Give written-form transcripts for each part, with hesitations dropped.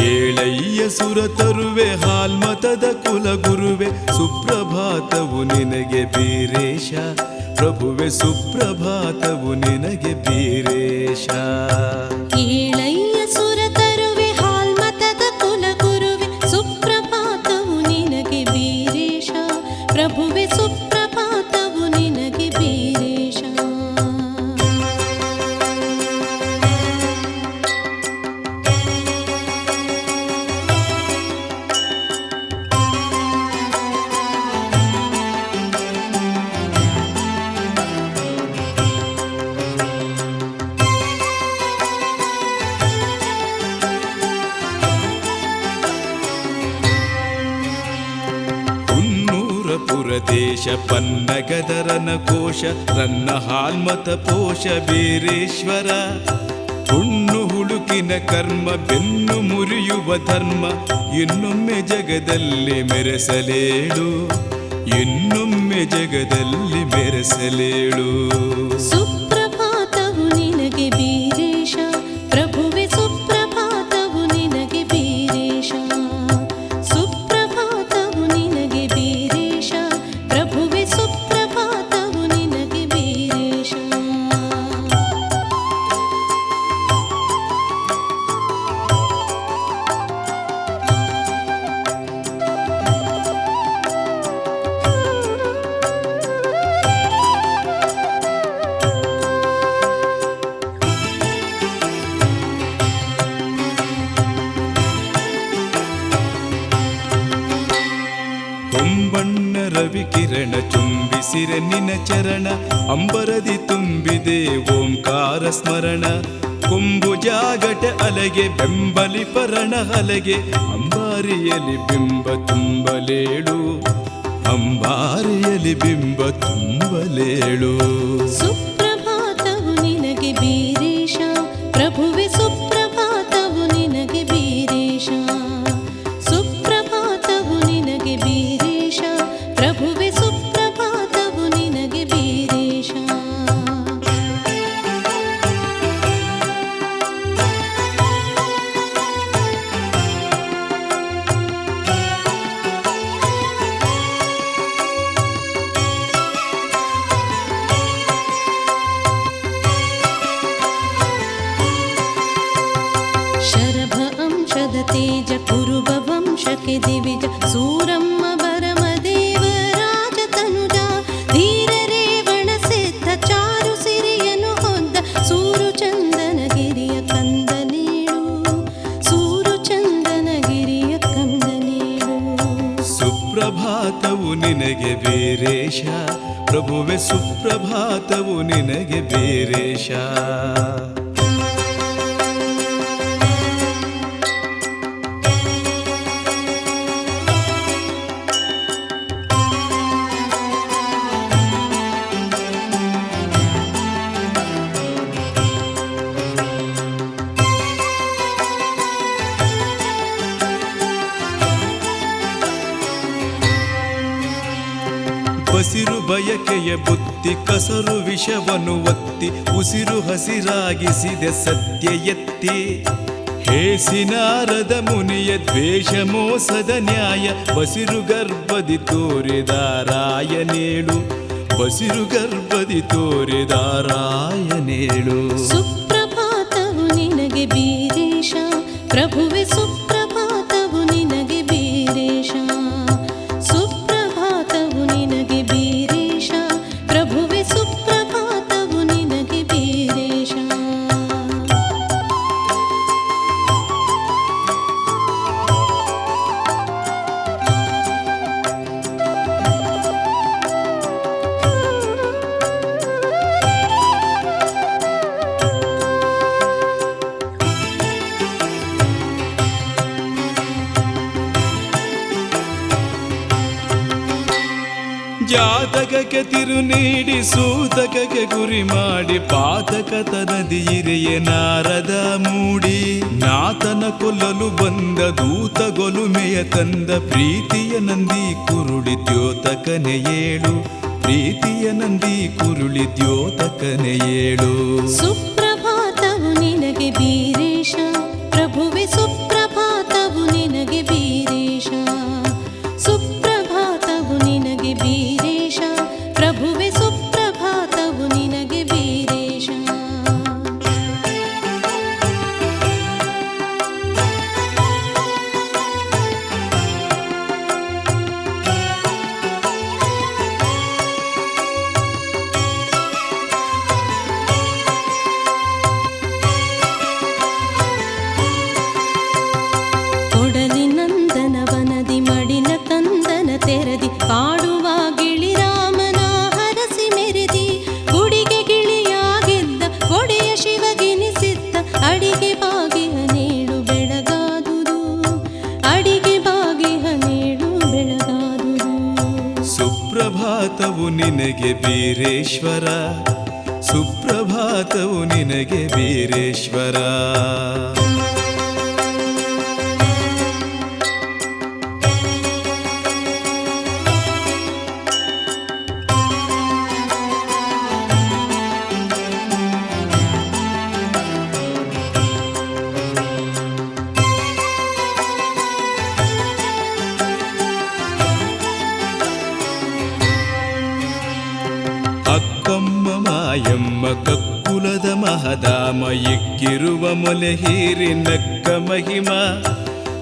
ಏಳಯ್ಯ ಸುರ ತರುವೆ ಹಾಲ್ಮತದ ಕುಲಗುರುವೆ ಸುಪ್ರಭಾತವು ನಿನಗೆ ಬೀರೇಶ ಪ್ರಭುವೆ ಸುಪ್ರಭಾತವು ನಿನಗೆ ಬೀರೇಶ. ಏಳಯ್ಯ ಸುರ ತರುವೆ ಹಾಲ್ಮತದ ಕುಲಗುರುವೆ ಸುಪ್ರಭಾತವು ನಿನಗೆ ಬೀರೇಶ ಪ್ರಭುವೆ ಸುಪ್ರಭಾತವು ನಿನಗೆ ಬೀರೇಶ. ದೇಶ ಪನ್ನಗದರನ ಕೋಶ ರನ್ನ ಹಾಲ್ಮತ ಪೋಷ ಬೀರೇಶ್ವರ. ಹುಣ್ಣು ಹುಳುಕಿನ ಕರ್ಮ ಬೆನ್ನು ಮುರಿಯುವ ಧರ್ಮ ಇನ್ನೊಮ್ಮೆ ಜಗದಲ್ಲಿ ಮೆರೆಸಲೇಳು ಇನ್ನೊಮ್ಮೆ ಜಗದಲ್ಲಿ ಮೆರೆಸಲೇಳು. ಸುಪ್ರಭಾತವು ನಿನಗೆ ಬೀರೇಶ ಪ್ರಭುವೆ ಸುಪ್ರಭಾತವು ನಿನಗೆ ಬೀರೇಶ ಸುಪ್ರಭಾತವು ನಿನಗೆ ಬೀರೇಶ ಪ್ರಭುವೆ ಸುಪ್ರಭಾತವು ನಿನಗೆ ಬೀರೇಶ. ಹೊಂಬಣ್ಣ ರವಿ ಕಿರಣ ಚುಂಬಿಸಿರೆ ನಿನ ಚರಣ ಅಂಬರದಿ ತುಂಬಿದೆ ಓಂಕಾರ ಸ್ಮರಣ. ಕೊಂಬು ಜಾಗಟ ಅಲಗೆ ಬೆಂಬಲಿ ಪರಣ ಹಲಗೆ ಅಂಬಾರಿಯಲಿ ಬಿಂಬ ತುಂಬಲೇಳು ಅಂಬಾರಿಯಲಿ ಬಿಂಬ ತುಂಬಲೇಳು. ಸುಪ್ರಭಾತವು ನಿನಗೆ ಬೀರೇಶ ಪ್ರಭುವೆ ಸುಪ್ರಭಾತವು ನಿನಗೆ ಬೀರೇಶ ಸುಪ್ರಭಾತವು ನಿನಗೆ ಬೀರೇಶ ಪ್ರಭುವೆ ಸುಪ್ರಭಾತವು ನಿನಗೆ ಬೀರೇಶ. ಶರಭ ಅಂಶದ ತೇಜ ಕುರುಬ ವಂಶಕ್ಕೆ ದಿವಿಜ ಸೂರಮ್ಮ ಬರಮದೇವ ರಾಜ ತನುಜ ಧೀರ ರೇವಣ ಸಿದ್ಧ ಚಾರು ಸಿರಿಯನು ಹೊದ್ದ ಸೂರು ಚಂದನಗಿರಿಯ ಕಂದ ನೀಡು ಸೂರು ಚಂದನಗಿರಿಯ ಕಂದ ನೀಡು. ಸುಪ್ರಭಾತವು ನಿನಗೆ ಬೀರೇಶ ಪ್ರಭುವೆ ಸುಪ್ರಭಾತವು ನಿನಗೆ ಬೀರೇಶ. ಬಸಿರು ಬಯಕೆಯ ಬುತ್ತಿ ಕಸರು ವಿಷವನ್ನು ಒತ್ತಿ ಉಸಿರು ಹಸಿರಾಗಿಸಿದೆ ಸತ್ಯ ಎತ್ತಿ. ಹೇಸಿನಾರದ ಮುನಿಯ ದ್ವೇಷ ಮೋಸದ ನ್ಯಾಯ ಬಸಿರು ಗರ್ಭದಿ ತೋರಿದಾರಾಯನೇಳು ಬಸಿರು ಗರ್ಭದಿ ತೋರಿದಾರಾಯನೇಳು. ಸುಪ್ರಭಾತವು ನಿನಗೆ ಬೀರೇಶ ಪ್ರಭುವೆ ಸುಪ್ರಭಾತವು ನಿನಗೆ ಬೀರೇಶ ಸುಪ್ರಭಾತವು ನಿನಗೆ ಬೀರೇಶ ಪ್ರಭುವೆ ಸುಪ್ರಭಾತವು ನಿನಗೆ ಬೀರೇಶ. ಜಾತಕಕ್ಕೆ ತಿರು ನೀಡಿ ಸೂತಕಕ್ಕೆ ಗುರಿ ಮಾಡಿ ಪಾತಕತ ನದಿಯಿರೆಯ ನಾರದ ಮೂಡಿ ನಾತನ ಕೊಲ್ಲಲು ಬಂದ ದೂತಗೊಲುಮೆಯ ತಂದ ಪ್ರೀತಿಯ ನಂದಿ ಕುರುಳಿ ದ್ಯೋತಕನೆ ಏಳು ಪ್ರೀತಿಯ ನಂದಿ ಕುರುಳಿ ದ್ಯೋತಕನೆ ಏಳು. ಸುಪ್ರಭಾತವು ನಿನಗೆ ಬೀರೇಶ ಪ್ರಭುವೆ ಸುಪ್ರಭಾತ ಸುಪ್ರಭಾತವು ನಿನಗೆ ಬೀರೇಶ್ವರ, ಸುಪ್ರಭಾತವು ನಿನಗೆ ಬೀರೇಶ್ವರ. ಅಕ್ಕಮ್ಮ ಮಾಯಮ್ಮ ಕಕ್ಕುಲದ ಮಹದಾಮ, ಎಕ್ಕಿರುವ ಮೊಲೆ ಹೀರಿ ನಕ್ಕ ಮಹಿಮ,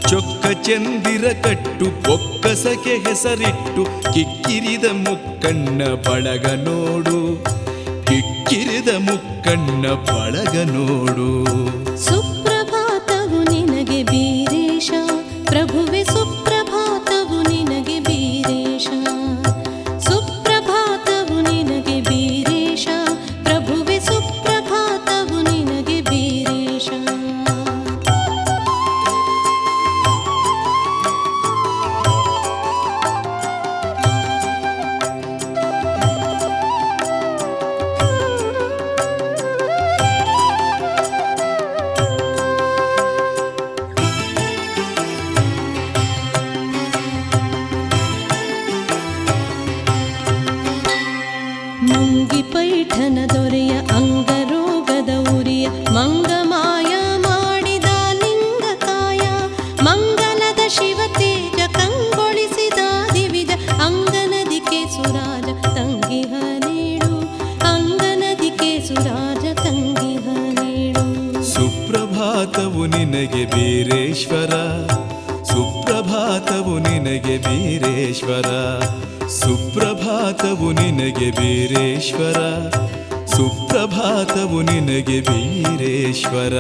ಚೊಕ್ಕ ಚಂದಿರ ಕಟ್ಟು ಬೊಕ್ಕಸಕ್ಕೆ ಹೆಸರಿಟ್ಟು, ಕಿಕ್ಕಿರಿದ ಮುಕ್ಕಣ್ಣ ಬಳಗ ನೋಡು, ಕಿಕ್ಕಿರಿದ ಮುಕ್ಕಣ್ಣ ಬಳಗ ನೋಡು. ಸುಪ್ರಭಾತವು ನಿನಗೆ ಬೀರೇಶ, ಪ್ರಭುವೆ ಸುಪ್ರಭಾತವು ನಿನಗೆ ಬೀರೇಶ. ಸುಪ್ರಭಾತವು ನಿನಗೆ ಬೀರೇಶ, ಪ್ರಭುವೆ ಸುಪ್ರಭಾತವು ನಿನಗೆ ಬೀರೇಶ. ಮುಂಗಿ ಪೈಠನ ದೊರೆಯ ಅಂಗರೋಗದ ಉರಿಯ, ಮಂಗಮಾಯ ಮಾಡಿದ ಲಿಂಗಕಾಯ, ಮಂಗಲದ ಶಿವತೇಜ ಕಂಗೊಳಿಸಿದ ದಿವಿಜ, ಅಂಗನದಿಕೆ ಸುರಾಜ ತಂಗಿಹ ನೀಡು, ಅಂಗನದಿಕೆ ಸುರಾಜ ತಂಗಿಹ ನೀಡು. ಸುಪ್ರಭಾತವು ನಿನಗೆ ಬೀರೇಶ್ವರ, ಸುಪ್ರಭಾತವು ನಿನಗೆ ಬೀರೇಶ್ವರ, ಸುಪ್ರಭಾತವು ನಿನಗೆ ಬೀರೇಶ್ವರ, ಸುಪ್ರಭಾತವು ನಿನಗೆ ಬೀರೇಶ್ವರ.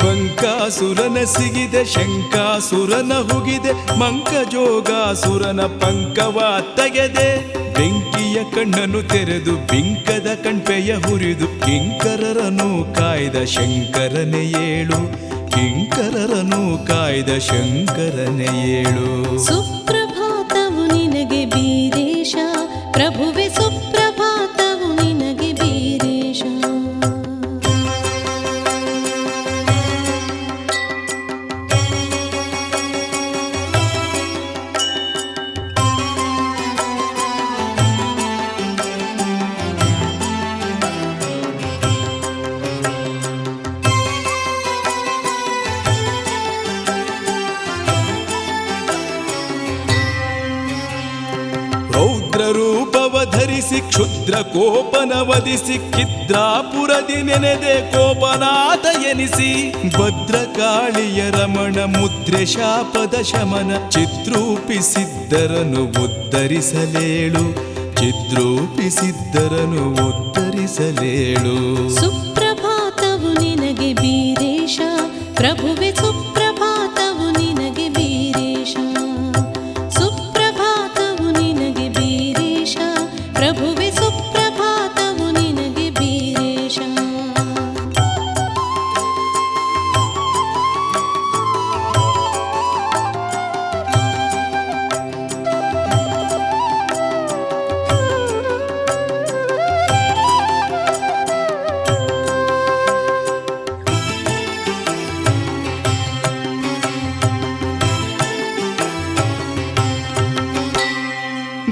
ಬಂಕಾಸುರನ ಸಿಗಿದೆ, ಶಂಕಾಸುರನ ಹುಗಿದೆ, ಮಂಕಜೋಗಾಸುರನ ಪಂಕವ ತೆಗೆದೆ, ಬೆಂಕಿಯ ಕಣ್ಣನು ತೆರೆದು ಬಿಂಕದ ಕಣ್ಪೆಯ ಹುರಿದು, ಕಿಂಕರರನು ಕಾಯ್ದ ಶಂಕರನೆ ಏಳು, ಕಿಂಕರರನು ಕಾಯ್ದ ಶಂಕರನೆ ಏಳು. ಸುಪ್ರಭಾತವು ನಿನಗೆ ಬೀರೇಶ, ಪ್ರಭುವೆ ಸುಪ್ರಭಾತವು ನಿನಗೆ ಬೀರೇಶ. ರೌದ್ರ ರೂಪವ ಧರಿಸಿ ಕ್ಷುದ್ರ ಕೋಪನ ವಧಿಸಿ, ಕಿದ್ರಾಪುರದಿ ನೆನೆದೆ ಕೋಪನಾಥ ಎನಿಸಿ, ಭದ್ರಕಾಳಿಯ ರಮಣ ಮುದ್ರೆ ಶಾಪದ ಶಮನ, ಚಿದ್ರೂಪಿಸಿದ್ದರನು ಉದ್ಧರಿಸಲೇಳು, ಚಿದ್ರೂಪಿಸಿದ್ದರನು ಉದ್ಧರಿಸಲೇಳು. ಸುಪ್ರಭಾತವು ನಿನಗೆ ಬೀರೇಶ, ಪ್ರಭುವೆ ಸುಪ್ರಭಾತವು ನಿನಗೆ ಬೀರೇಶ. ಸುಪ್ರಭಾತವು ನಿನಗೆ ಬೀರೇಶ, ಪ್ರಭುವೆ ಸುಪ್ರಭಾತವು ನಿನಗೆ ಬೀರೇಶ.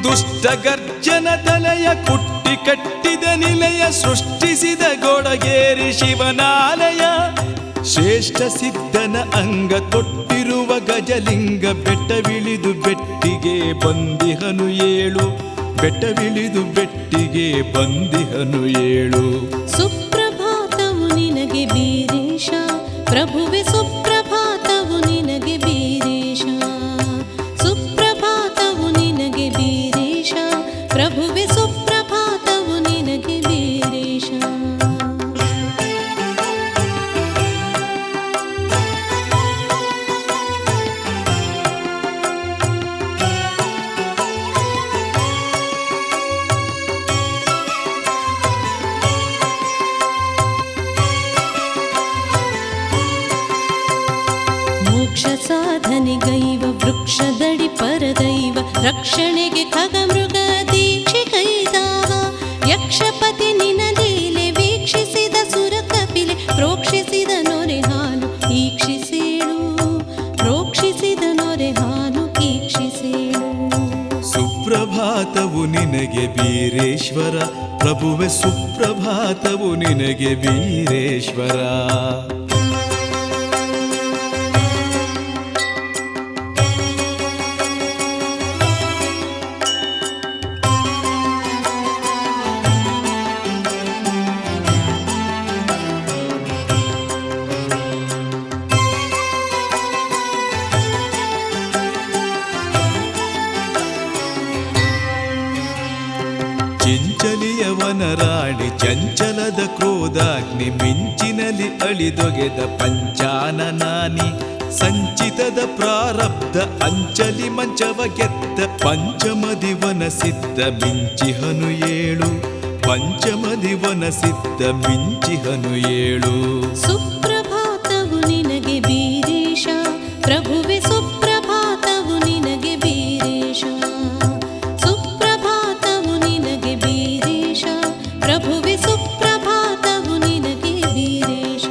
ದುಷ್ಟಗರ್ಜನ ತಲೆಯ ಕುಟ್ಟಿ ಕಟ್ಟಿದ ನಿಲಯ, ಸೃಷ್ಟಿಸಿದ ಗೊಡಗೇರಿ ಶಿವನಾಲಯ, ಶ್ರೇಷ್ಠ ಸಿದ್ಧನ ಅಂಗ ತೊಟ್ಟಿರುವ ಗಜಲಿಂಗ, ಬೆಟ್ಟವಿಳಿದು ಬೆಟ್ಟಿಗೆ ಬಂದಿಹನು ಏಳು, ಬೆಟ್ಟವಿಳಿದು ಬೆಟ್ಟಿಗೆ ಬಂದಿಹನು ಏಳು. ಸುಪ್ರಭಾತವು ನಿನಗೆ ಬೀರೇಶ, ಪ್ರಭುವೆ ಸುಪ್ರಭಾತವು ನಿನಗೆ ಬೀರೇಶ. ಸುಪ್ರಭಾತವು ನಿನಗೆ ಬೀರೇಶ, ಪ್ರಭುವೆ ಸುಪ್ರಭಾತವು ನಿನಗೆ ಬೀರೇಶ. ಸಾಧನೆಗೈವ ವೃಕ್ಷದಡಿ ಪರದೈವ ರಕ್ಷಣೆಗೆ ಖಗಮೃಗ ದೀಕ್ಷೆ ಕೈದಾವ ಯಕ್ಷಪತಿ ನಿನ ಲೀಲೆ ವೀಕ್ಷಿಸಿದ ಸುರ ಕಪಿಲೆ ಪ್ರೋಕ್ಷಿಸಿದ ನೊರೆ ಹಾಲು ಈಕ್ಷಿಸೇಳು ಪ್ರೋಕ್ಷಿಸಿದ ನೊರೆ ಹಾಲು ಈಕ್ಷಿಸೇಳು. ಸುಪ್ರಭಾತವು ನಿನಗೆ ಬೀರೇಶ್ವರ ಪ್ರಭುವೆ ಸುಪ್ರಭಾತವು ನಿನಗೆ ಬೀರೇಶ್ವರ. ಚಿಂಚಲಿಯವನ ರಾಣಿ ಚಂಚಲದ ಕ್ರೋಧಾಗ್ನಿ ಮಿಂಚಿನಲ್ಲಿ ಅಳಿದೊಗೆದ ಪಂಚಾನನಾನಿ ಸಂಚಿತದ ಪ್ರಾರಬ್ಧ ಅಂಚಲಿ ಮಂಚವ ಗೆದ್ದ ಪಂಚಮದಿವನ ಸಿದ್ಧ ಮಿಂಚಿಹನು ಏಳು ಪಂಚಮದಿವನ ಸಿದ್ಧ ಮಿಂಚಿಹನು ಏಳು. ಸುಪ್ರಭಾತವು ನಿನಗೆ ಬೀರೇಶ ಪ್ರಭುವೆ ಸುಪ್ರಭಾತವು ನಿನಗೆ ಬೀರೇಶ ಸುಪ್ರಭಾತವು ನಿನಗೆ ಬೀರೇಶ ಪ್ರಭುವೆ ಸುಪ್ರಭಾತವು ನಿನಗೆ ಬೀರೇಶ.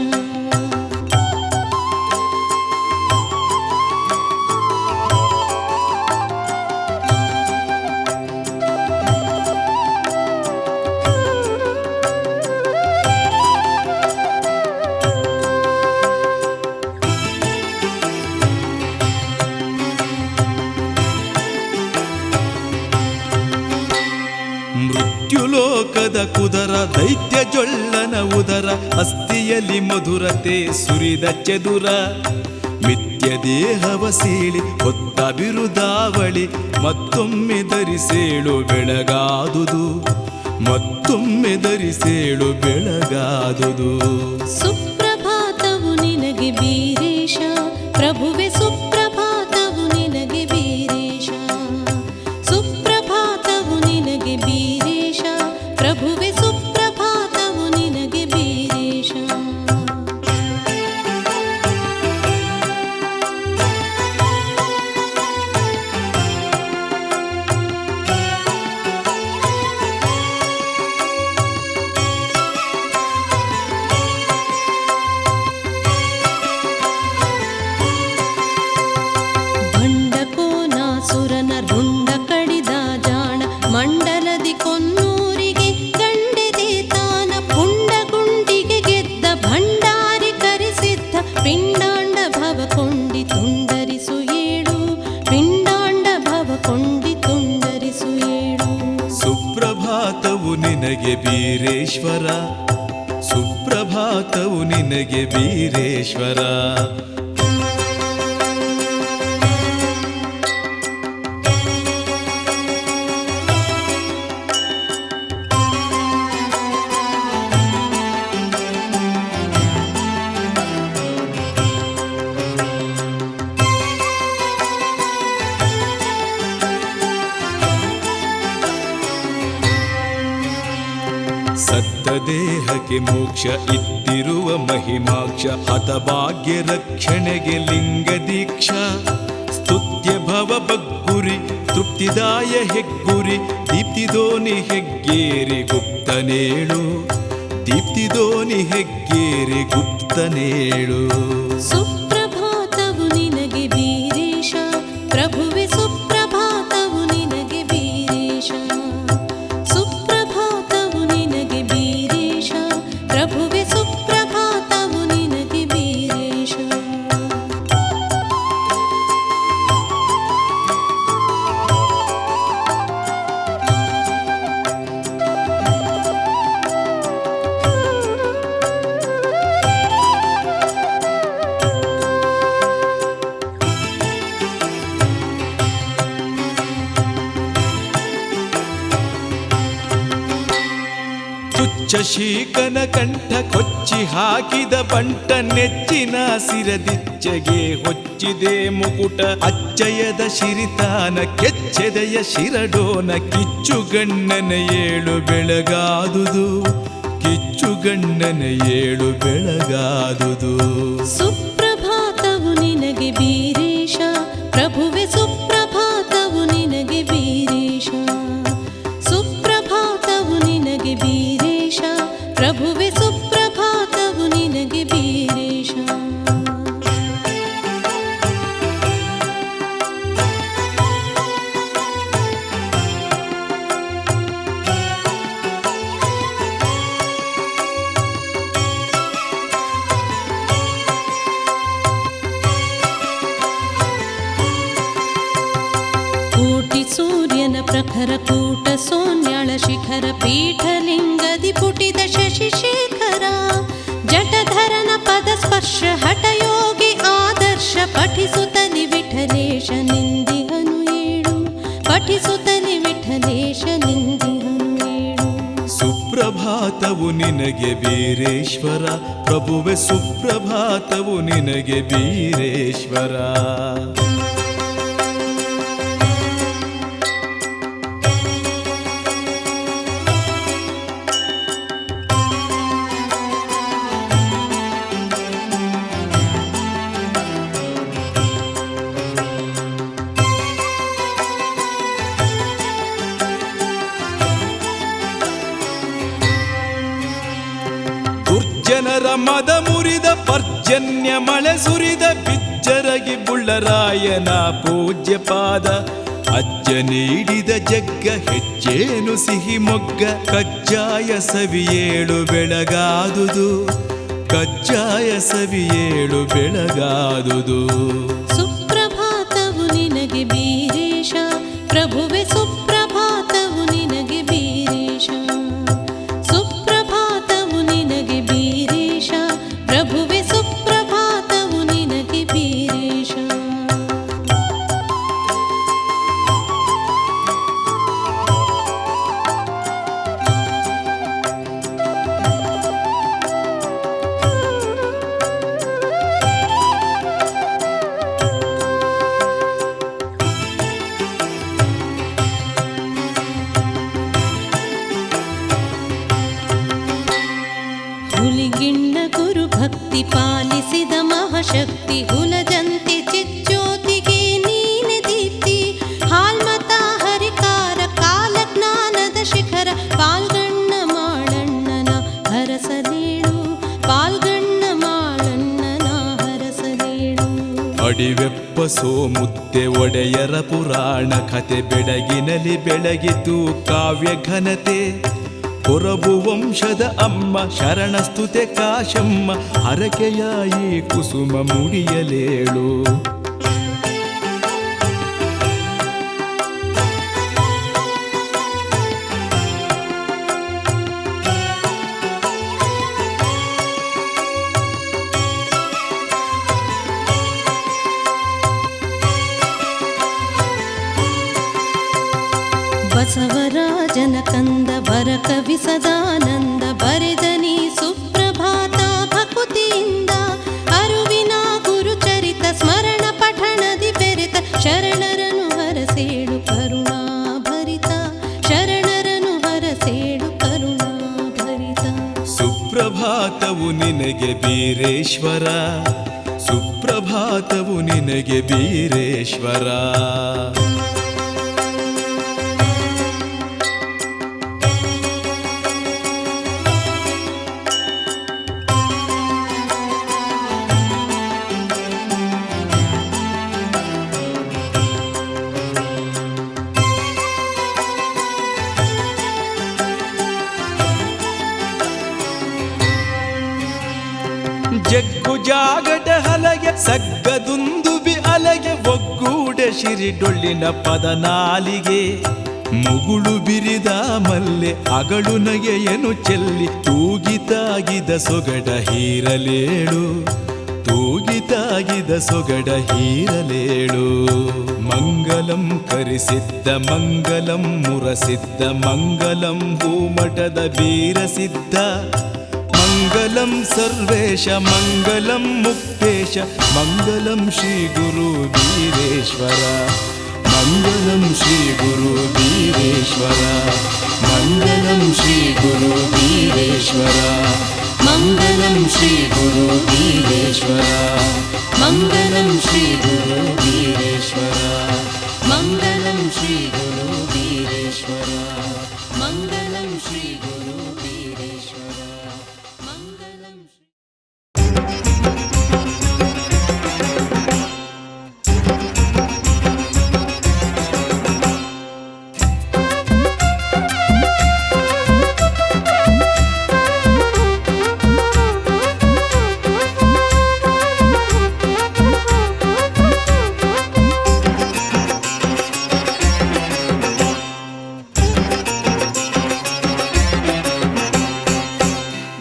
ಮೃತ್ಯುಲೋಕದ ಕುದರ ದೈತ್ಯ ಜೊಳ್ಳನ ಉದರ ಅಸ್ಥಿಯಲ್ಲಿ ಮಧುರತೆ ಸುರಿದ ಚದುರ ಮಿಥ್ಯ ದೇಹವ ಸೀಳಿ ಹೊತ್ತ ಬಿರುದಾವಳಿ ಮತ್ತೊಮ್ಮೆ ಧರಿಸೇಳು ಬೆಳಗಾದುದು ಮತ್ತೊಮ್ಮೆ ಧರಿಸೇಳು ಬೆಳಗಾದುದು. ಸುಪ್ರಭಾತವು ನಿನಗೆ ಬೀರೇಶ ಪ್ರಭುವೆ ಸುಪ್ರಭಾತವು ನಿನಗೆ ಬೀರೇಶ ಸುಪ್ರಭಾತವು ನಿನಗೆ ಬೀರೇಶ ಪ್ರಭುವೆ ಸುಪ್ರಭಾತವು ನಿನಗೆ ಬೀರೇಶ. ಭಂಡಕೋನಾಸುರನ ರುಂಡ ಕಡಿದ ಜಾಣ ಮಂಡಲದಿ ಕೊನ್ನೂರಿಗೆ ಗಂಡೆದೆ ತಾನ ಪುಂಡಗುಂಡಿಗೆ ಗೆದ್ದ ಭಂಡಾರಿ ಕರಿಸಿದ್ದ ಪಿಂಡಾಂಡ ಭವ ಕೊಂಡಿ ತುಂಡರಿಸು ಏಳು ಪಿಂಡಾಂಡ ಭವ ಕೊಂಡಿ ತುಂಡರಿಸು ಏಳು. ಸುಪ್ರಭಾತವು ನಿನಗೆ ಬೀರೇಶ್ವರ ಸುಪ್ರಭಾತವು ನಿನಗೆ ಬೀರೇಶ್ವರ. ಸತ್ತ ದೇಹಕ್ಕೆ ಮೋಕ್ಷ ಇದ್ದಿರುವ ಮಹಿಮಾಕ್ಷ ಹತಭಾಗ್ಯ ರಕ್ಷಣೆಗೆ ಲಿಂಗ ದೀಕ್ಷಾ ಸ್ತುತ್ಯ ಭವ ಬಗ್ಗುರಿ ತೃಪ್ತಿದಾಯ ಹೆಗ್ಗುರಿ ದೀಪ್ತಿದೋನಿ ಹೆಗ್ಗೇರಿ ಗುಪ್ತನೇಳು ದೀಪ್ತಿದೋನಿ ಹೆಗ್ಗೇರಿ ಗುಪ್ತನೇಳು. ಸುಪ್ರಭಾತವು ನಿನಗೆ ಬೀರೇಶ ಪ್ರಭುವೆ ಸುಪ್ರಭಾತವು ನಿನಗೆ ಬೀರೇಶ ಸುಪ್ರಭಾತವು ನಿನಗೆ ಬೀರೇಶ ಪ್ರಭುವೆ ಸುಪ್ರಭಾತವು ನಿನಗೆ ಬೀರೇಶ. ಶಶೀಕನ ಕಂಠ ಕೊಚ್ಚಿ ಹಾಕಿದ ಬಂಟ ನೆಚ್ಚಿನ ಸಿರದಿಚ್ಚಗೆ ಹೊಚ್ಚಿದೆ ಮುಕುಟ ಅಚ್ಚಯದ ಶಿರಿತಾನ ಕೆಚ್ಚೆದೆಯ ಶಿರಡೋನ ಕಿಚ್ಚುಗಣ್ಣನ ಏಳು ಬೆಳಗಾದುದು ಕಿಚ್ಚುಗಣ್ಣನ ಏಳು ಬೆಳಗಾದುದು. ಸುಪ್ರಭಾತವು ನಿನಗೆ ಬೀರೇಶ ಸುಪ್ರಭಾತವು ನಿನಗೆ ವೀರೇಶ. ಸುಪ್ರಭಾತವು ನಿನಗೆ ವೀರೇಶ, ಪ್ರಭುವೆ ಸುಪ್ರಭಾತವು ನಿನಗೆ ವೀರೇಶ. ಕೋಟಿ ಸೂರ್ಯನ ಪ್ರಖರ ಕೂಟ ಸೋನ್ಯಾಳ ಶಿಖರ ಪೀಠಲಿಂಗದಿ ಪುಟಿದ ಶಶಿಶೇಖರ ಜಟಧರನ ಪದ ಸ್ಪರ್ಶ ಹಠಯೋಗಿ ಆದರ್ಶ ಪಠಿಸುತ್ತಲಿ ವಿಠಲೇಶ ನಿಂದಿಹನು ಏಳು. ಪಠಿಸುತ್ತಲಿ ವಿಠಲೇಶ ನಿಂದಿಹನು ಏಳು. ಸುಪ್ರಭಾತವು ನಿನಗೆ ವೀರೇಶ್ವರ, ಪ್ರಭುವೆ ಸುಪ್ರಭಾತವು ನಿನಗೆ ವೀರೇಶ್ವರ. ದುರ್ಜನರ ಮದ ಮುರಿದ ಪರ್ಜನ್ಯ ಮಳೆ ಸುರಿದ ಬಿಜ್ಜರಗಿ ಬುಳ್ಳರಾಯನ ಪೂಜ್ಯ ಪಾದ ಅಜ್ಜ ನೀಡಿದ ಜಗ್ಗ ಹೆಜ್ಜೇನು ಸಿಹಿ ಮೊಗ್ಗ. ಕಜ್ಜಾಯ ಸವಿಯೇಳು ಬೆಳಗಾದುದು, ಕಜ್ಜಾಯ ಸವಿಯೇಳು ಬೆಳಗಾದುದು. ಸುಪ್ರಭಾತವು ನಿನಗೆ ವೀರೇಶ, ಪ್ರಭುವೆ ಸುಪ್ರಭಾತವು ನಿನಗೆ ವೀರೇಶ. ಸುಪ್ರಭಾತವು ನಿನಗೆ ವೀರೇಶ, ಪ್ರಭುವೆ ಸುಪ್ರಭಾತವು ನಿನಗೆ ವೀರೇಶ. ಹುಲಿಗಿಣ್ಣ ಗುರು ಭಕ್ತಿ ಪಾಲಿಸಿದ ಮಹಾಶಕ್ತಿ ಹುಲಜಂತಿ ಚಿಜ್ಯೋತಿಗೆ ನೀನೆ ದೀಪ್ತಿ. ಹಾಲ್ಮತ ಹರಿಕಾರ ಕಾಲಜ್ಞಾನದ ಶಿಖರ ಪಾಲ್ಗಣ್ಣ ಮಾಳಣ್ಣನ ಹರಸಲೇಳು. ಪಾಲ್ಗಣ್ಣ ಮಾಳಣ್ಣನ ಹರಸಲೇಳು. ಅಡಿವೆಪ್ಪ ಸೋಮುತ್ತೆ ಒಡೆಯರ ಪುರಾಣ ಕತೆ ಬೆಡಗಿನಲಿ ಬೆಳಗಿತು ಕಾವ್ಯ ಘನತೆ. ಕೊರಬು ವಂಶದ ಅಮ್ಮ ಶರಣಸ್ತುತೆ ಕಾಶಮ್ಮ, ಹರಕೆಯಾಯಿ ಕುಸುಮ ಮುಡಿಯಲೇಳು. ಬಸವರಾಜನ ಕಂದ ವರ ಕವಿ ಸದಾನಂದ ಬರೆದನಿ ಸುಪ್ರಭಾತ ಭಕುತಿಯಿಂದ. ಅರುವಿನ ಗುರುಚರಿತ ಸ್ಮರಣ ಪಠಣದಿ ಬೆರೆತ ಶರಣರನು ಹರಸೇಳು ಕರುಣಾಭರಿತ. ಶರಣರನು ಹರಸೇಳು ಕರುಣಾಭರಿತ. ಸುಪ್ರಭಾತವು ನಿನಗೆ ವೀರೇಶ್ವರ, ಸುಪ್ರಭಾತವು ನಿನಗೆ ವೀರೇಶ್ವರ. ಜಗ್ಗು ಜಾಗಟ ಹಲಗೆ ಸಗ್ಗದುಂದುಬಿ ಅಲಗೆ ಒಗ್ಗೂಡ ಶಿರಿಡೊಳ್ಳಿನ ಪದ ನಾಲಿಗೆ. ಮುಗುಳು ಬಿರಿದ ಮಲ್ಲೆ ಅಗಳು ನಗೆಯನು ಚೆಲ್ಲಿ ತೂಗಿತಾಗಿದ ಸೊಗಡ ಹೀರಲೇಳು. ತೂಗಿತಾಗಿದ ಸೊಗಡ ಹೀರಲೇಳು. ಮಂಗಲಂ ಕರಿಸಿದ್ದ ಮಂಗಲಂ ಮುರಸಿದ್ದ ಮಂಗಲಂ ಭೂಮಠದ ವೀರಸಿದ್ಧ. ಮಂಗಲಂ ಸರ್ವೇಶ ಮಂಗಲಂ ಮುಕ್ತೇಶ ಮಂಗಲಂ ಶ್ರೀ ಗುರು ವೀರೇಶ್ವರ. ಮಂಗಲಂ ಶ್ರೀ ಗುರು ವೀರೇಶ್ವರ. ಮಂಗಲಂ ಶ್ರೀ ಗುರು ವೀರೇಶ್ವರ. ಮಂಗಲಂ ಶ್ರೀ ಗುರು ವೀರೇಶ್ವರ. ಮಂಗಲಂ ಶ್ರೀ ಗುರು ವೀರೇಶ್ವರ.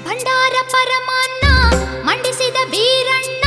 ಭಂಡಾರ ಪರಮಾನ್ನ ಮಂಡಿಸಿದ ವೀರಣ್ಣ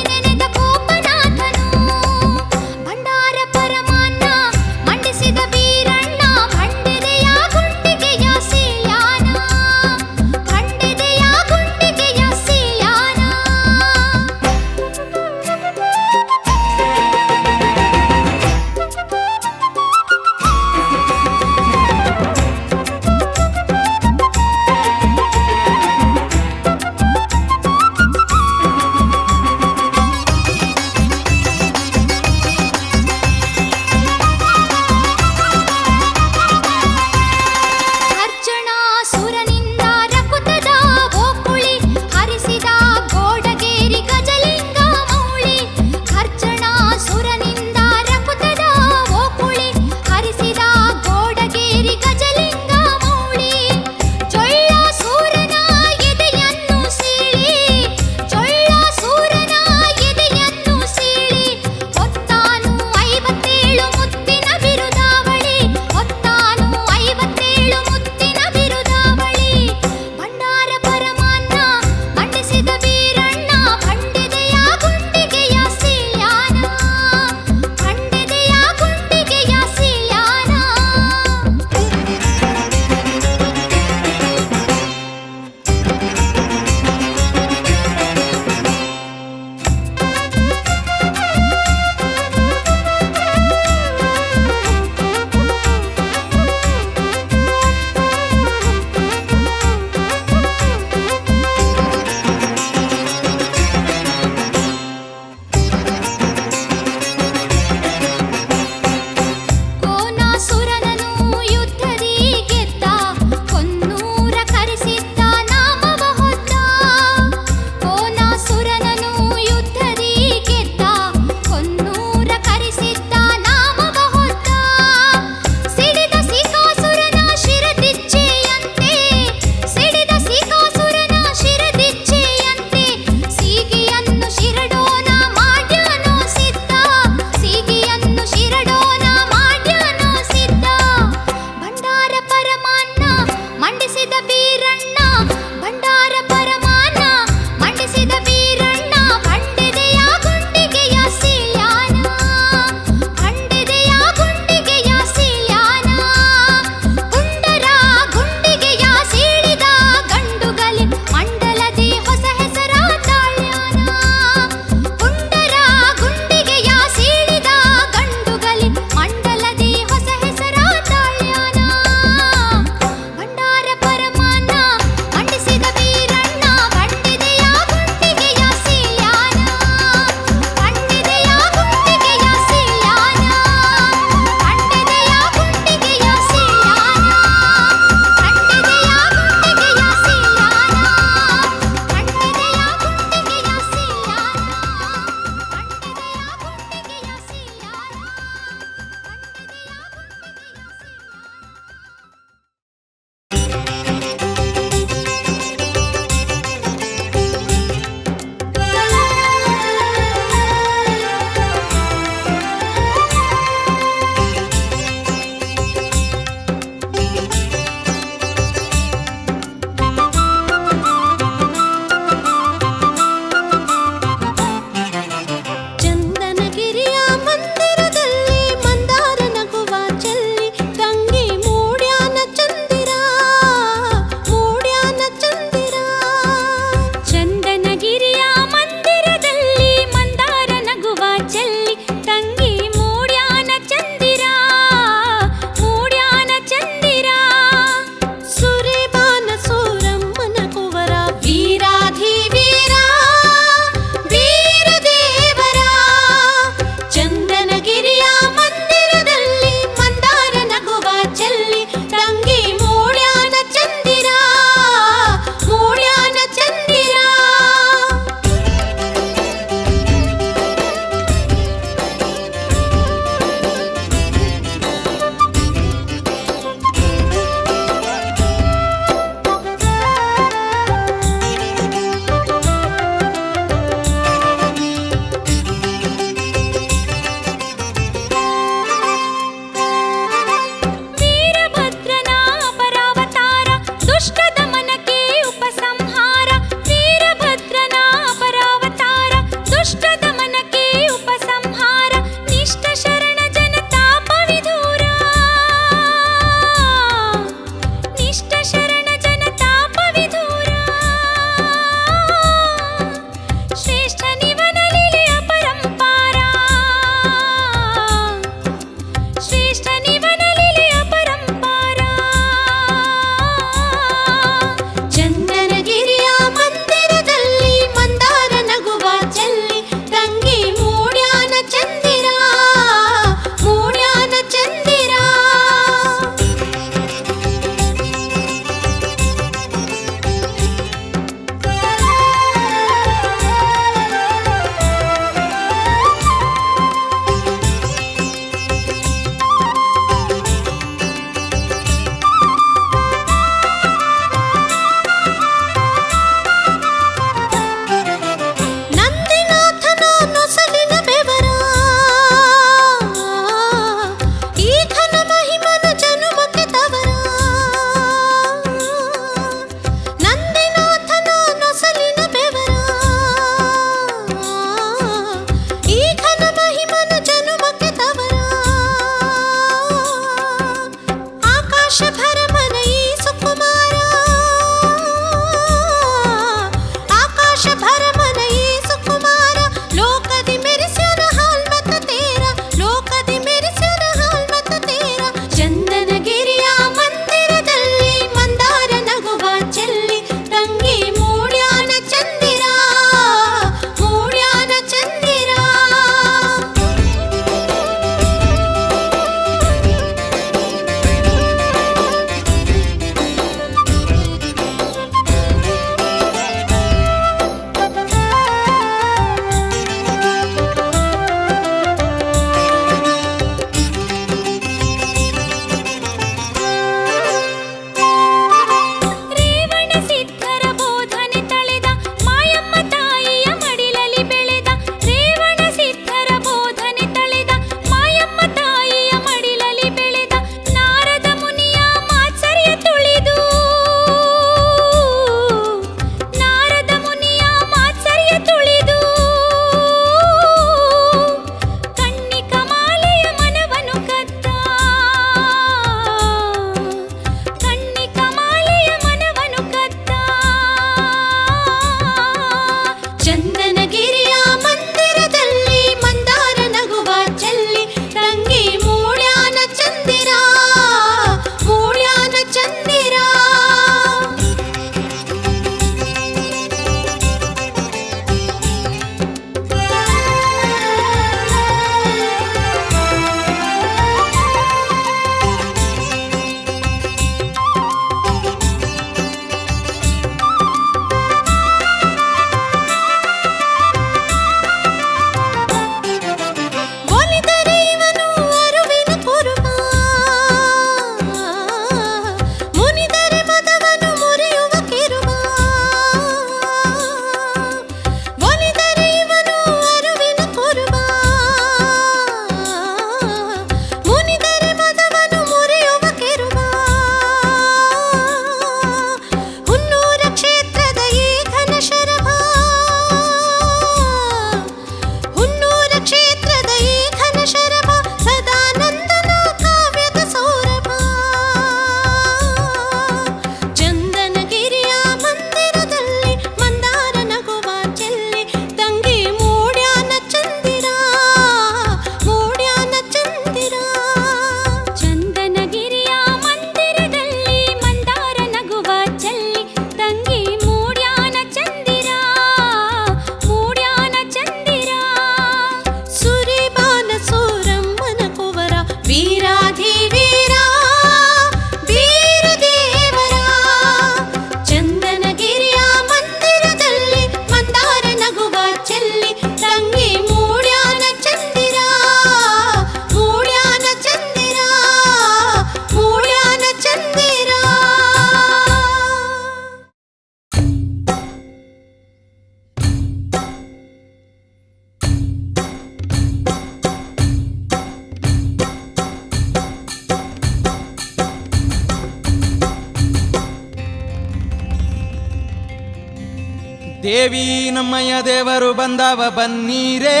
ದೇವಿ ನಮ್ಮಯ್ಯ ದೇವರು ಬಂದವ ಬನ್ನೀರೇ,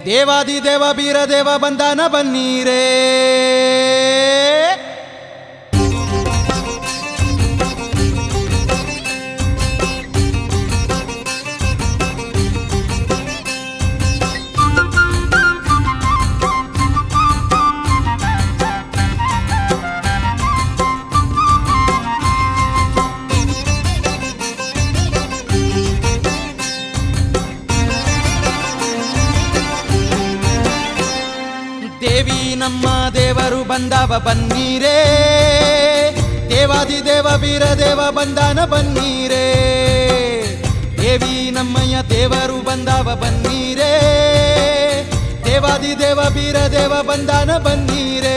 ದೇವಾದಿದೇವ ಬೀರದೇವ ಬಂದನ ಬನ್ನೀರೇ. ದೇವಿ ನಮ್ಮ ದೇವರು ಬಂದವ ಬನ್ನೀರೇ, ದೇವಾದಿದೇವ ಬೀರದೇವ ಬಂದನ ಬನ್ನೀರೇ. ದೇವಿ ನಮ್ಮಯ್ಯ ದೇವರು ಬಂದವ ಬನ್ನೀರೇ, ದೇವಾದಿದೇವ ಬೀರದೇವ ಬಂದನ ಬನ್ನೀರೇ.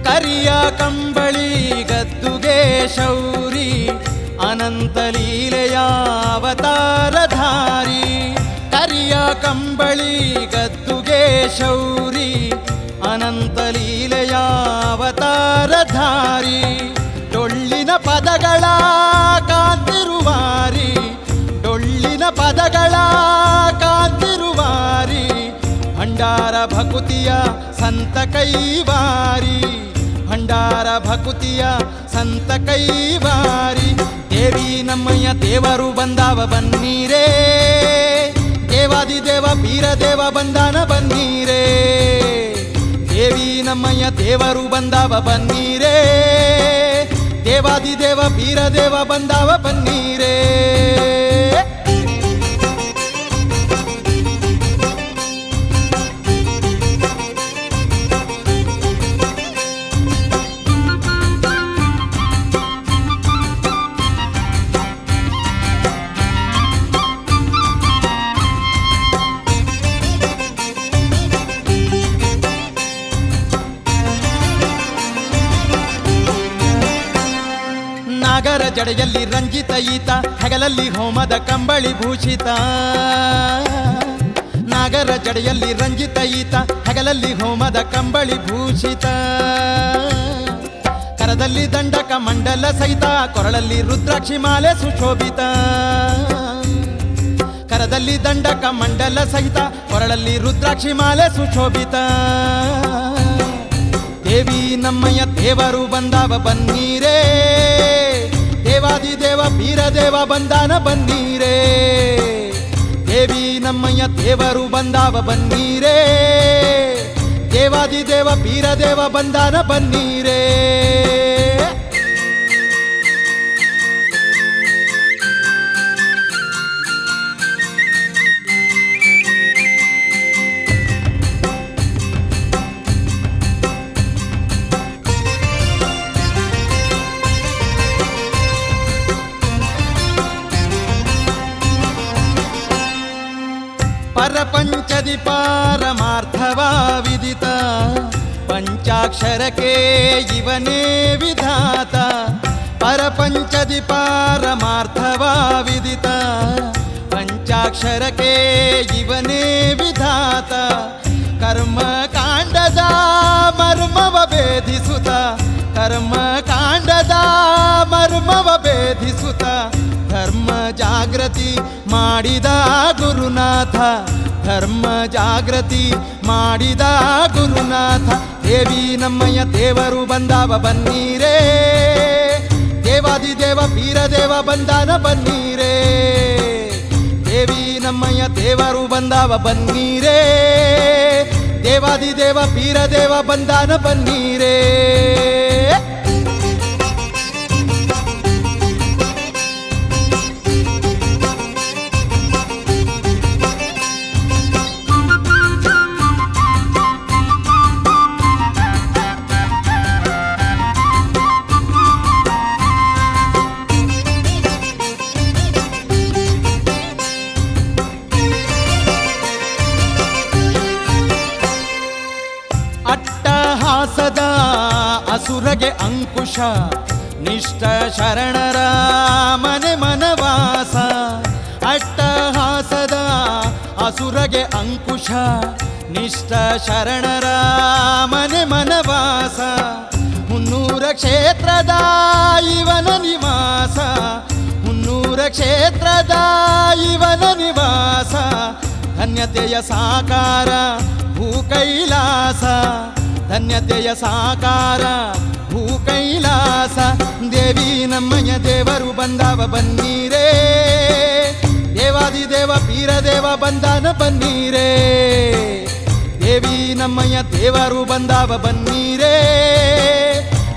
ಕರಿಯ ಕಂಬಳಿ ಗದ್ದುಗೆ ಶೌರಿ ಅನಂತ ಲೀಲೆಯ ಅವತಾರಧಾರಿ. ಕರಿಯ ಕಂಬಳಿ ಗದ್ದುಗೆ ಶೌರಿ ಅನಂತ ಲೀಲೆಯ ಅವತಾರಧಾರಿ. ಡೊಳ್ಳಿನ ಪದಗಳ ಕಾಂತಿರುವಾರಿ, ಡೊಳ್ಳಿನ ಪದಗಳ ಕಾಂತಿರುವಾರಿ. ಭಂಡಾರ ಭಕುತಿಯ ಸಂತ ಕೈವಾರಿ, ಭಂಡಾರ ಭಕುತಿಯ ಸಂತ ಕೈವಾರಿ. ದೇವಿ ನಮ್ಮಯ್ಯ ದೇವರು ಬಂದವ ಬನ್ನೀರೇ, ದೇವಾದಿದೇವ ಬೀರದೇವ ಬಂದನ ಬನ್ನೀರೇ. ದೇವಿ ನಮ್ಮಯ್ಯ ದೇವರು ಬಂದವ ಬನ್ನೀರೇ, ದೇವಾದಿದೇವ ಬೀರದೇವ ಬಂದವ ಬನ್ನೀರೇ. ನಾಗರ ಜಡೆಯಲ್ಲಿ ರಂಜಿತ ಈತ, ಹಗಲಲ್ಲಿ ಹೋಮದ ಕಂಬಳಿ ಭೂಷಿತ. ನಾಗರ ಜಡೆಯಲ್ಲಿ ರಂಜಿತ ಈತ, ಹಗಲಲ್ಲಿ ಹೋಮದ ಕಂಬಳಿ ಭೂಷಿತ. ಕರದಲ್ಲಿ ದಂಡಕ ಮಂಡಲ ಸಹಿತ, ಕೊರಳಲ್ಲಿ ರುದ್ರಾಕ್ಷಿ ಮಾಲೆ ಸುಶೋಭಿತ. ಕರದಲ್ಲಿ ದಂಡಕ ಮಂಡಲ ಸಹಿತ, ಕೊರಳಲ್ಲಿ ರುದ್ರಾಕ್ಷಿ ಮಾಲೆ ಸುಶೋಭಿತ. ದೇವಿ ನಮ್ಮಯ್ಯ ದೇವರು ಬಂದವ ಬನ್ನೀರೇ, ದೇವಾದಿದೇವ ಬೀರದೇವ ಬಂದನ ಬನ್ನೀರೇ. ದೇವಿ ನಮ್ಮಯ್ಯ ದೇವರು ಬಂದವ ಬನ್ನೀರೇ, ದೇವಾದಿದೇವ ಬೀರದೇವ ಬಂದನ ಬನ್ನೀರೇ. ಪರಪಂಚದಿ ಪಾರಮಾರ್ಥವ ವಿದಿತ, ಪಂಚಾಕ್ಷರಕ್ಕೆ ಇವನೇ ವಿಧಾತ. ಪರಪಂಚದಿ ಪಾರಮಾರ್ಥವ ವಿದಿತ, ಪಂಚಾಕ್ಷರಕ್ಕೆ ಇವನೇ ವಿಧಾತ. ಕರ್ಮಕಾಂಡದ ಮರ್ಮವ ಭೇದಿಸುತ್ತ, ಕರ್ಮಕಾಂಡದ ಮರ್ಮವ ಭೇದಿಸುತ್ತ. ಧರ್ಮ ಜಾಗೃತಿ ಮಾಡಿದ ಗುರುನಾಥ, ಧರ್ಮ ಜಾಗೃತಿ ಮಾಡಿದ ಗುರುನಾಥ. ದೇವಿ ನಮ್ಮಯ್ಯ ದೇವರು ಬಂದವ ಬನ್ನೀರೇ, ದೇವಾದಿದೇವ ಬೀರದೇವ ಬಂದನ ಬನ್ನೀರೇ. ದೇವಿ ನಮ್ಮಯ್ಯ ದೇವರು ಬಂದವ ಬನ್ನೀರೇ, ದೇವಾದಿದೇವ ಬೀರದೇವ ಬಂದನ ಬನ್ನೀರೇ. ಅಂಕುಶ ನಿಷ್ಠ ಶರಣರ ಮನೆ ಮನವಾಸ ಅಟ್ಟಹಾಸದ ಅಸುರಗೆ ಅಂಕುಶ ನಿಷ್ಠ ಶರಣರ ಮನೆ ಮನವಾಸ ಮುನ್ನೂರ ಕ್ಷೇತ್ರದ ಇವನ ನಿವಾಸ ಮುನ್ನೂರ ಕ್ಷೇತ್ರದ ಇವನ ನಿವಾಸ ಧನ್ಯತೆಯ ಸಾಕಾರ ಭೂ ಕೈಲಾಸ ಧನ್ಯತೆಯ ಸಾಕಾರ ಭೂ ಕೈಲಾಸ ದೇವಿ ನಮ್ಮಯ್ಯ ದೇವರು ಬಂದವ ಬನ್ನೀರೇ ದೇವಾದಿದೇವ ಪೀರದೇವ ಬಂದಾನ ಬನ್ನೀರೇ ದೇವಿ ನಮ್ಮಯ್ಯ ದೇವರು ಬಂದವ ಬನ್ನೀರೇ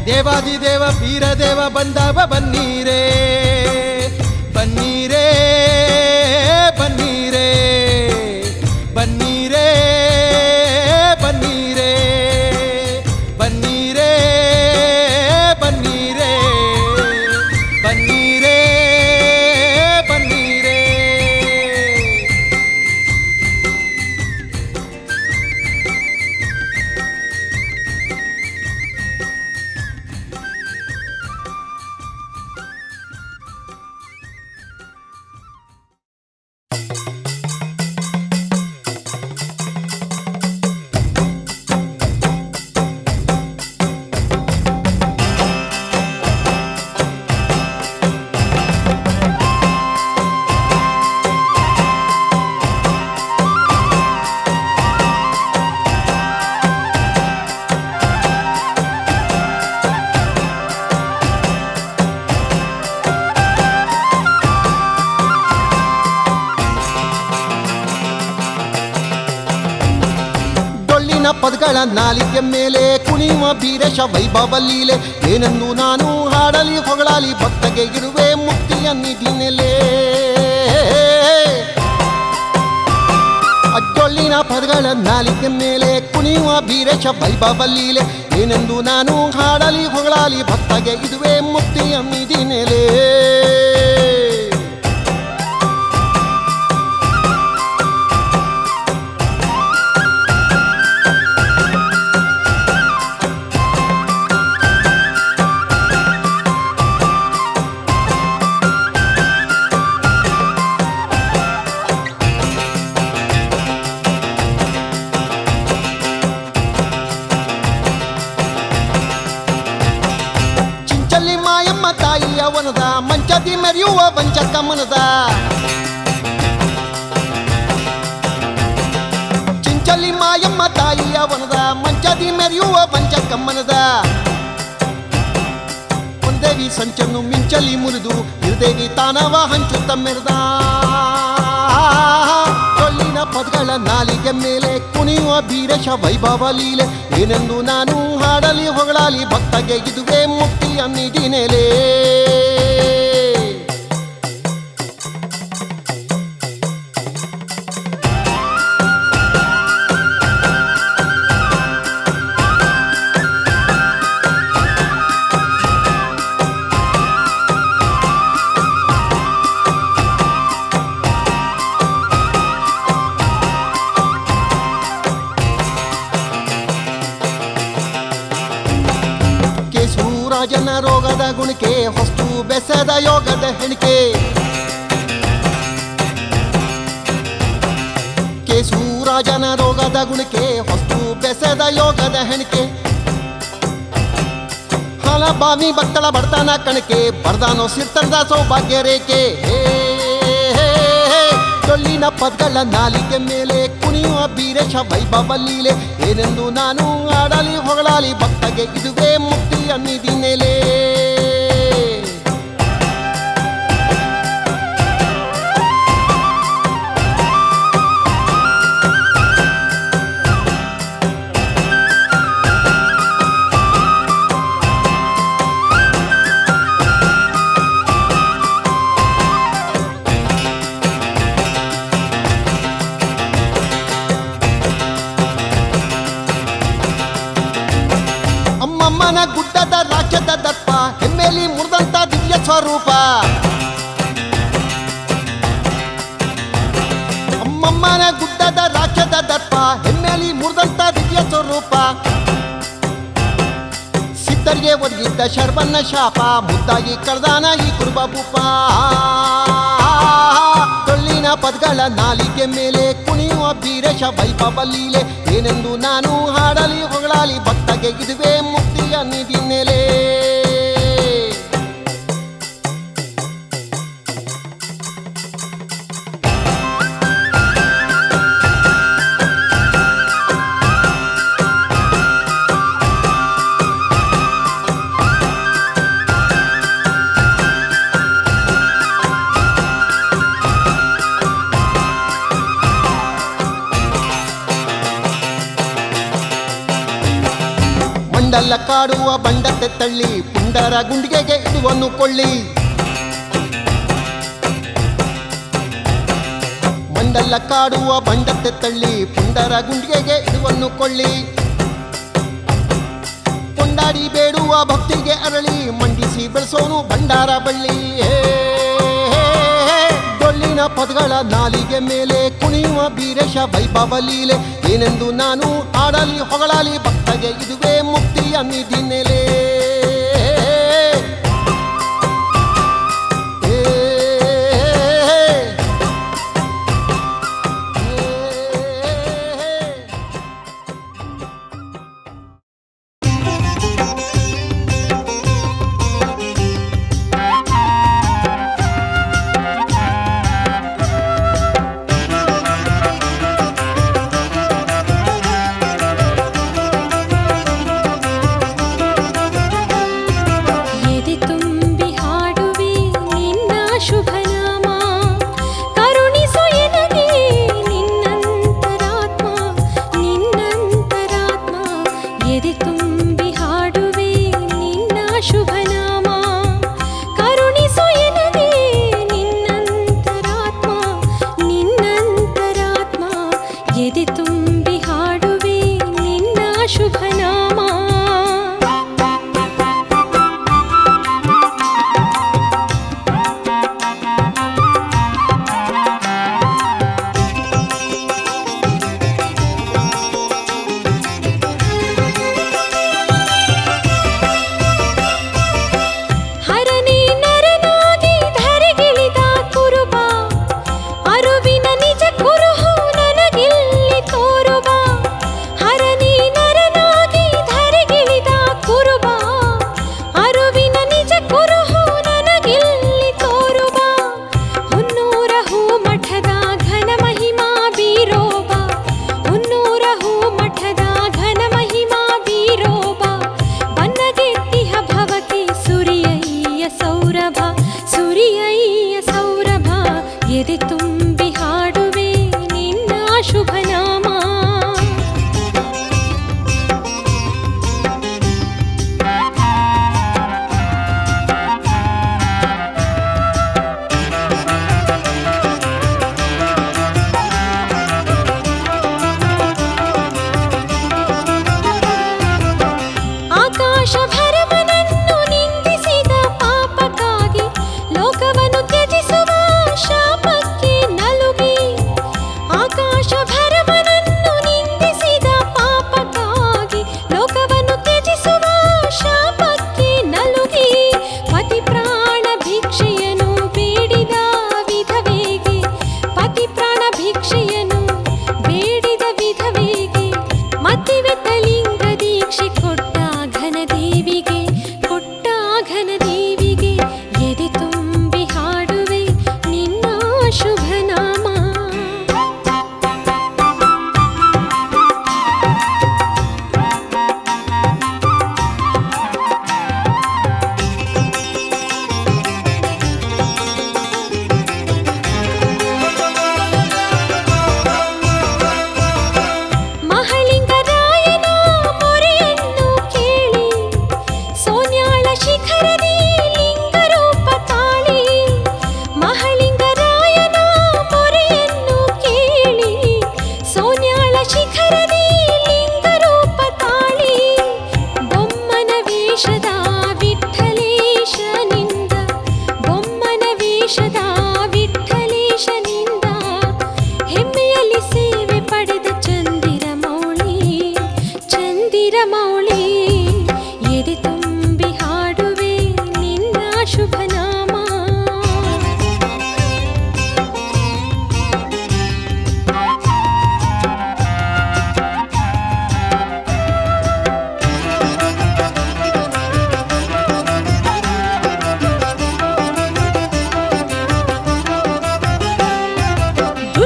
ದೇವಾದಿದೇವ ಪೀರದೇವ ಬಂದವ ಬನ್ನೀರೇ ಬನ್ನೀರೇ ಬನ್ನೀರೇ ಬನ್ನೀರೇ ಬನ್ನೀರೇ ಬನ್ನೀರೇ ಬನ್ನೀರೇ ಬನ್ನೀರೇ ಬನ್ನೀರೇ ಪದಗಳ ನಾಲಿಗೆ ಮೇಲೆ ಕುಣಿಯುವ ಬೀರೇಶ ವೈಭವ ಲೀಲೆ ಏನೆಂದು ನಾನು ಹಾಡಲಿ ಹೊಗಳಲಿ ಭಕ್ತಗೆ ಇರುವೆ ಮುಕ್ತಿಯ ನಿಧಿನೆಲೆ ಅಜ್ಜೊಳ್ಳಿನ ಪದಗಳ ನಾಲಿಗೆ ಮೇಲೆ ಕುಣಿಯುವ ಬೀರೇಶ ವೈಭವ ಲೀಲೆ ಏನೆಂದು ನಾನು ಹಾಡಲಿ ಹೊಗಳಲಿ ಭಕ್ತಗೆ ಇದುವೆ ಮುಕ್ತಿಯ ನಿಧಿನೆಲೆ ಮಂಚದಿ ಮೆರೆಯುವ ವಂಚಕ ಮನದ ಚಿಂಚಲಿ ಮಾಯಮ್ಮ ತಾಯಿಯ ವನದ ಮಂಚದಿ ಮೆರೆಯುವ ವಂಚಕ ಮನದ ಒಂದೇವಿ ಸಂಚನ್ನು ಮಿಂಚಲಿ ಮುರಿದು ನಿರ್ದೇವಿ ತಾನವ ಹಂಚುತ್ತ ಮೆರೆದ ಕೊಲ್ಲಿನ ಪದಗಳ ನಾಲಿಗೆ ಮೇಲೆ ಕುಣಿಯುವ ಬೀರೇಶ ವೈಭವ ಲೀಲೆ ಏನೆಂದು ನಾನು ಹಾಡಲಿ ಹೊಗಳಲಿ ಭಕ್ತಗೆ ಇದುವೆ ಮುಕ್ತಿಯ ನಿಧಿನೆಲೆ ರಾಜನ ರೋಗದ ಗುಣಿಕೆ ಹೊಸ್ತು ಬೆಸೆದ ಯೋಗದ ಹೆಣಿಕೆ ಕೇಸೂರಾಜನ ರೋಗದ ಗುಣಿಕೆ ಹೊಸ್ತು ಬೆಸೆದ ಯೋಗದ ಹೆಣಿಕೆ ಹಲಬಾವಿ ಭಕ್ತಳ ಬಡತನ ಕಣಕೆ ಬರ್ದಾನೋ ಸಿರ್ತಂದ ಸೌಭಾಗ್ಯ ರೇಖೆ ಡೊಳ್ಳಿನ ಪದಗಳ ನಾಲಿಗೆ ಮೇಲೆ ಕುಣಿಯುವ ಬೀರೇಶ ವೈಭವ ಲೀಲೆ ಏನೆಂದು ನಾನು ಆಡಲಿ ಹೊಗಳಲಿ ಭಕ್ತಗೆ ಇದುವೆ ಮುಕ್ತಿಯ ನಿಧಿನೆಲೆ ಅಮ್ಮಮ್ಮನ ಗುಡ್ಡದ ರಾಜ್ಯದ ದರ್ಪ ಹೆಮ್ಮೆಲಿ ಮುರಿದಂತ ದಿವ್ಯ ಸ್ವರೂಪ ಅಮ್ಮಮ್ಮನ ಗುಡ್ಡದ ರಾಜ್ಯದ ದರ್ಪ ಹೆಮ್ಮೆಲಿ ಮುರಿದಂತ ದಿವ್ಯ ಸ್ವರೂಪ ಸಿದ್ಧರಿಗೆ ಕಣ್ಣಿಗೆ ಒದಗಿದ್ದ ಶರ್ಬನ್ನ ಶಾಪ ಮುದ್ದಾಗಿ ಕಡ್ದಾನ ಈ ಕುರುಬ ಭೂಪ. ಟೊಳ್ಳಿನ ಪದಗಳ ನಾಲಿಗೆ ಮೇಲೆ ಕುಣಿಯುವ ಬೀರೇಶ ವೈಭವ ಲೀಲೆ. ಏನೆಂದು ನಾನು ಹಾಡಲಿ ಹೊಗಳಲಿ ಭಕ್ತಗೆ ಇದುವೇ ಮುಕ್ತಿಯ ನಿಧಿ ನೆಲೆ. ಮಂಡಲ ಕಾಡುವ ಬಂಡತೆ ತಳ್ಳಿ ಪುಂಡರ ಗುಂಡಿಗೆಗೆ ಇಡುವನ್ನು ಕೊಳ್ಳಿ. ಮಂಡಲ ಕಾಡುವ ಬಂಡತೆ ತಳ್ಳಿ ಪುಂಡರ ಗುಂಡಿಗೆಗೆ ಇಡುವನ್ನು ಕೊಳ್ಳಿ. ಕೊಂಡಾಡಿ ಬೇಡುವ ಭಕ್ತಿಗೆ ಅರಳಿ ಮಂಡಿಸಿ ಬೆಳೆಸೋನು ಭಂಡಾರ ಬಳ್ಳಿ. ಡೊಳ್ಳಿನ ಪದಗಳ ನಾಲಿಗೆ ಮೇಲೆ ಕುಣಿಯುವ ಬೀರೇಶ ವೈಭವ ಲೀಲೆ. ಏನೆಂದು ನಾನು ಹಾಡಲಿ ಹೊಗಳಲಿ ಭಕ್ತಗೆ ಇದುವೇ ಮುಕ್ತಿಯ ನಿಧಿ ನೆಲೆ. ಆಕಾಶ ಭರ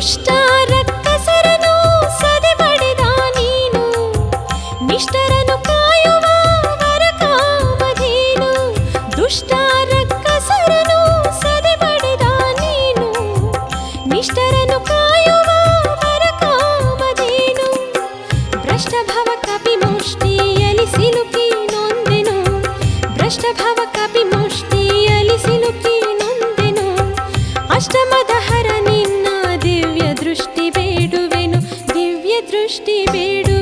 ದುಷ್ಟ ರಕ್ಕಸರನು ಸದೆ ಪಡೆದ ನೀನು ನಿಷ್ಠರನು ಕಾಯುವ ವರಕಾಮಧೇನು ದುಷ್ಟ ರಕ್ಕಸರನು ಸದೆ ಪಡೆದ ನೀನು ನಿಷ್ಠರನು ಕಾಯುವ ವರಕಾಮಧೇನು ಭ್ರಷ್ಟ ಭವ ಕಪಿ ಮುಷ್ಟಿಯಲ್ಲಿ ಸಿಲುಕಿ ನೊಂದೆನು ಭ್ರಷ್ಟ ಭವ ಕಪಿ ಮುಷ್ಟಿಯಲ್ಲಿ ಸಿಲುಕಿ ನೊಂದೆನು ಅಷ್ಟಮದ ಹರ ನಿನ್ನ ದಿವ್ಯ ದೃಷ್ಟಿ ಬೇಡುವೆನು ದಿವ್ಯ ದೃಷ್ಟಿ ಬೇಡು